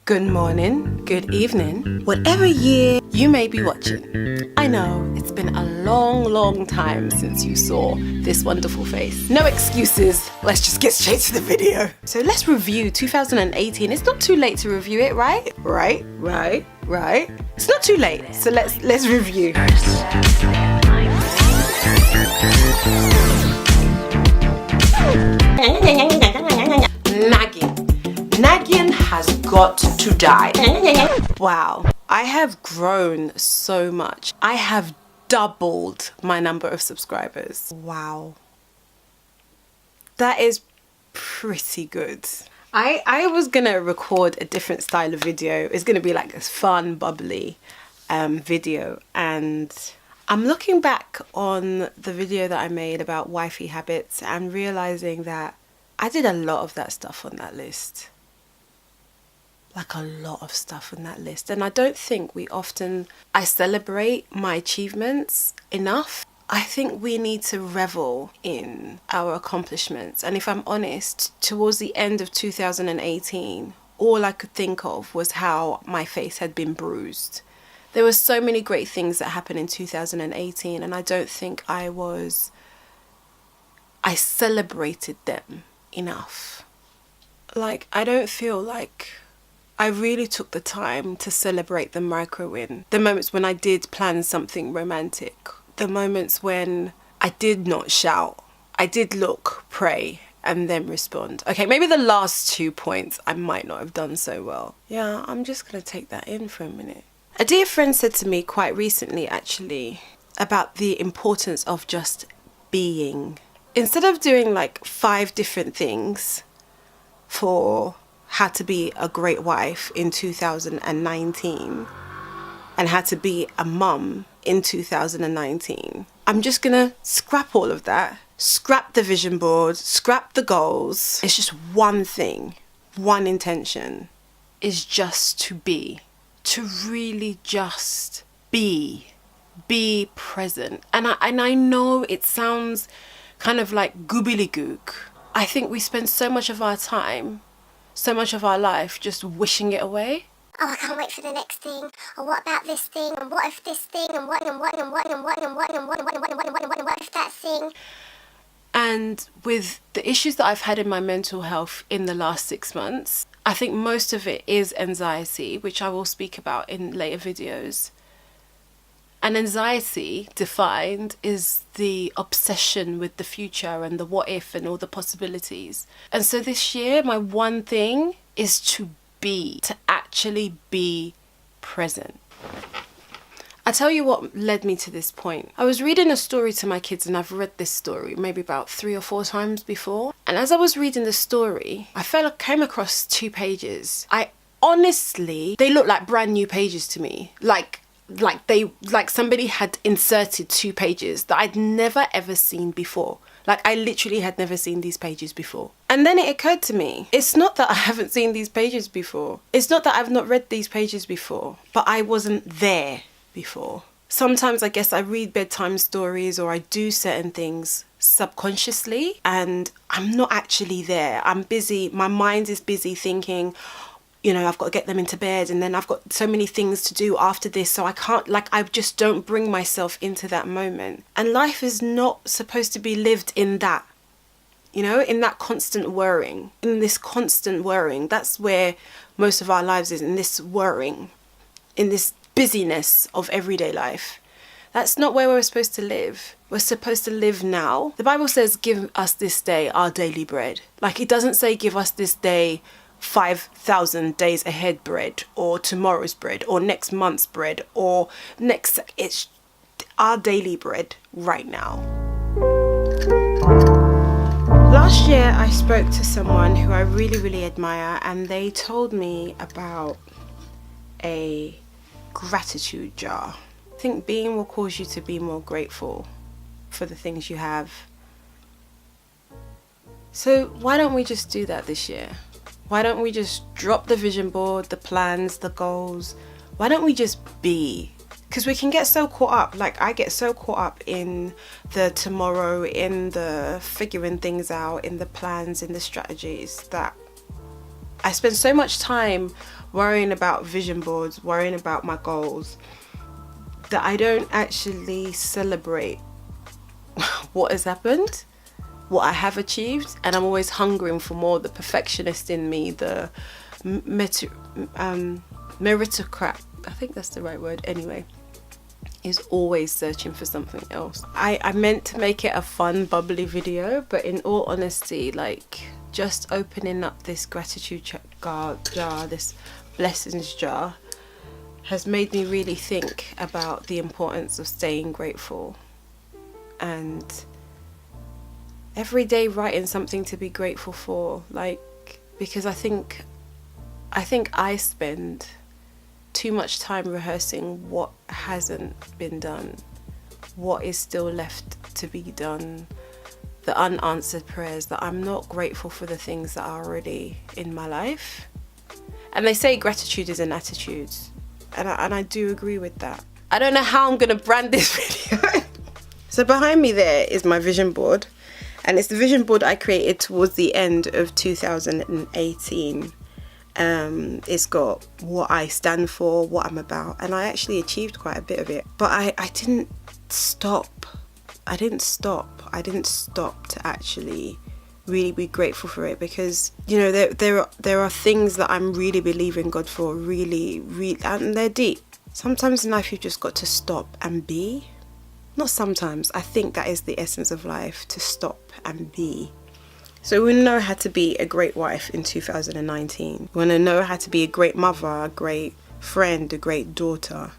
Good morning, good evening, whatever year you may be watching. I know it's been a long time since you saw this wonderful face. No excuses, let's just get straight to the video. So let's review 2018. It's not too late to review it, right? Right. It's not too late, so let's review. Nagging has got to die. Wow, I have grown so much. I have doubled my number of subscribers. Wow. That is pretty good. I was gonna record a different style of video. It's gonna be like this fun, bubbly video, and I'm looking back on the video that I made about wifey habits and realizing that I did a lot of that stuff on that list. Like a lot of stuff on that list. And I don't think I celebrate my achievements enough. I think we need to revel in our accomplishments. And if I'm honest, towards the end of 2018, all I could think of was how my face had been bruised. There were so many great things that happened in 2018, and I don't think I celebrated them enough. Like, I don't feel like I really took the time to celebrate the microwin. The moments when I did plan something romantic. The moments when I did not shout. I did look, pray, and then respond. Okay, maybe the last 2 points I might not have done so well. Yeah, I'm just gonna take that in for a minute. A dear friend said to me quite recently, actually, about the importance of just being. Instead of doing like 5 different things for how to be a great wife in 2019 and how to be a mum in 2019, I'm just gonna scrap all of that, scrap the vision board, scrap the goals. It's just one thing, one intention, is just to be, to really just be present. And I know it sounds kind of like goobly-gook. I think we spend so much of our time, so much of our life just wishing it away. Oh, I can't wait for the next thing. Or what about this thing? And what if this thing? And what if that thing? And with the issues that I've had in my mental health in the last 6 months, I think most of it is anxiety, which I will speak about in later videos. And anxiety, defined, is the obsession with the future and the what if and all the possibilities. And so this year, my one thing is to actually be present. I tell you what led me to this point. I was reading a story to my kids, and I've read this story maybe about 3 or 4 times before. And as I was reading the story, I came across 2 pages. They look like brand new pages to me. Like somebody had inserted 2 pages that I'd never ever seen before. Like, I literally had never seen these pages before. And then it occurred to me, it's not that I haven't seen these pages before. It's not that I've not read these pages before, but I wasn't there before. Sometimes I guess I read bedtime stories or I do certain things subconsciously and I'm not actually there. I'm busy. My mind is busy thinking, you know, I've got to get them into bed and then I've got so many things to do after this, so I can't, I just don't bring myself into that moment. And life is not supposed to be lived in that, you know, in that constant worrying, in this constant worrying. That's where most of our lives is, in this worrying, in this busyness of everyday life. That's not where we're supposed to live. We're supposed to live now. The Bible says, give us this day our daily bread. Like, it doesn't say give us this day 5,000 days ahead bread, or tomorrow's bread, or next month's bread, or it's our daily bread right now. Last year I spoke to someone who I really admire, and they told me about a gratitude jar. I think being will cause you to be more grateful for the things you have. So why don't we just do that this year? Why don't we just drop the vision board, the plans, the goals? Why don't we just be? Because we can get so caught up, like I get so caught up in the tomorrow, in the figuring things out, in the plans, in the strategies, that I spend so much time worrying about vision boards, worrying about my goals, that I don't actually celebrate what has happened, what I have achieved, and I'm always hungering for more. The perfectionist in me, the meritocrat, I think that's the right word anyway, is always searching for something else. I meant to make it a fun, bubbly video, but in all honesty, like, just opening up this gratitude jar, this blessings jar, has made me really think about the importance of staying grateful, and every day writing something to be grateful for, like, because I think I spend too much time rehearsing what hasn't been done, what is still left to be done, the unanswered prayers, that I'm not grateful for the things that are already in my life. And they say gratitude is an attitude, and I do agree with that. I don't know how I'm gonna brand this video. So behind me there is my vision board, and it's the vision board I created towards the end of 2018. It's got what I stand for, what I'm about, and I actually achieved quite a bit of it. But I didn't stop. I didn't stop to actually really be grateful for it, because, you know, there are things that I'm really believing God for, really, and they're deep. Sometimes in life you've just got to stop and be. Not sometimes, I think that is the essence of life, to stop and be. So we know how to be a great wife in 2019. We want to know how to be a great mother, a great friend, a great daughter.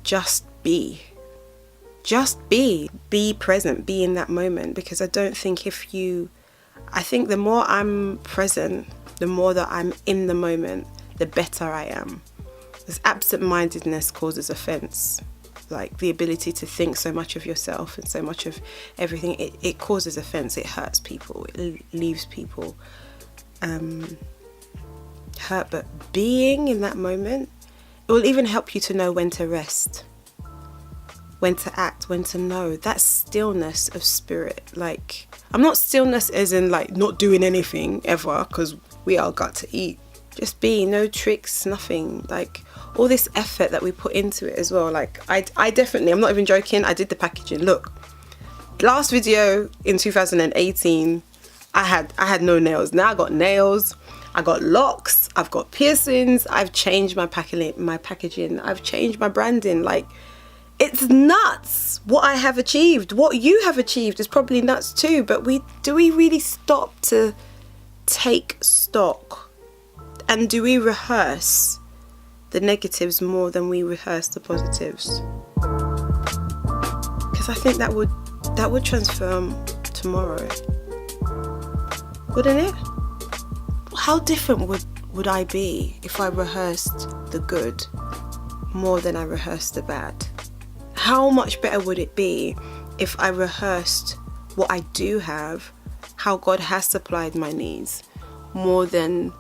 Just be. Just be. Be present. Be in that moment. Because I don't think I think the more I'm present, the more that I'm in the moment, the better I am. Because absent-mindedness causes offense. Like, the ability to think so much of yourself and so much of everything, it causes offense. It hurts people. It leaves people hurt. But being in that moment, it will even help you to know when to rest, when to act, when to know. That stillness of spirit. Like, I'm not stillness as in like not doing anything ever, because we all got to eat. Just be, no tricks, nothing. Like, all this effort that we put into it as well. Like, I definitely, I'm not even joking, I did the packaging. Look, last video in 2018, I had no nails. Now I got nails, I got locks, I've got piercings, I've changed my packaging, I've changed my branding. Like, it's nuts what I have achieved. What you have achieved is probably nuts too, but do we really stop to take stock? And do we rehearse the negatives more than we rehearse the positives? Because I think that would transform tomorrow, wouldn't it? How different would I be if I rehearsed the good more than I rehearsed the bad? How much better would it be if I rehearsed what I do have, how God has supplied my needs, more than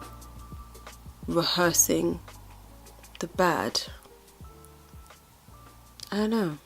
rehearsing the bad? I don't know.